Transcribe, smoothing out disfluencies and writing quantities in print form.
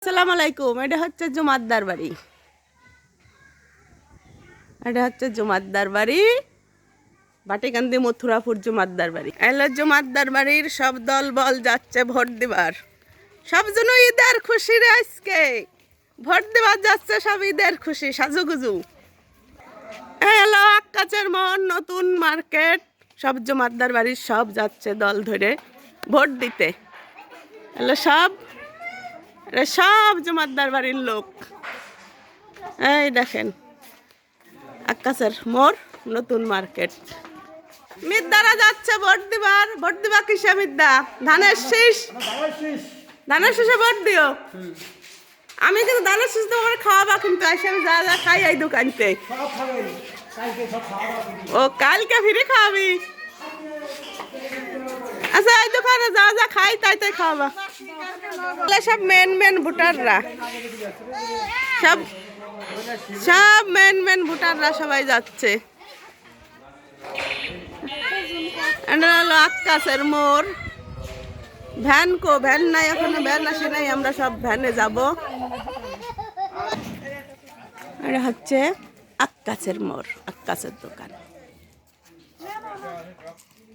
আসসালামু আলাইকুম। এটা হচ্ছে জুমাদ্দার বাড়ি। এটা হচ্ছে জুমাদ্দার বাড়ি, বাটিকান্দি মথুরাপুর জুমাদ্দার বাড়ি। এলো জুমাদ্দার বাড়ির সব দল বল যাচ্ছে ভোট দিবার। সব জন ঈদের খুশি রে, আজকে ভোট দিবার যাচ্ছে, সব ঈদের খুশি সাজুগুজু। এলো আক্কাচের মন নতুন মার্কেট, সব জুমাদ্দার বাড়ির সব যাচ্ছে দল ধরে ভোট দিতে। এলো সব সব জুমাদ্দার বাড়ির লোক। এই দেখেন আক্কাচের মোড় নতুন মার্কেট। মিদ্দারা যাচ্ছে ভোট দিবার। ভোট দিবা কিসে মিদ্দা? ধানের শীষ। ধানের শীষে ভোট দিও। আমি কিন্তু ধানের শীষ তোমার খাওয়াবা, কিন্তু এসে আমি যা যা খাই এই দোকানতে। ও কালকে ফিরে খাওয়াবি? আচ্ছা, এই দোকানে যা যা খাই তাই তাই খাওয়াবা। সব মেন ভোটাররা, সব সব মেন ভোটাররা সবাই যাচ্ছে। আক্কাচের মোড়। ভ্যান নাই, এখনো ভ্যান আসে নাই, আমরা সব ভ্যানে যাব। এটা হচ্ছে আক্কাচের মোড়, আক্কাচের দোকান।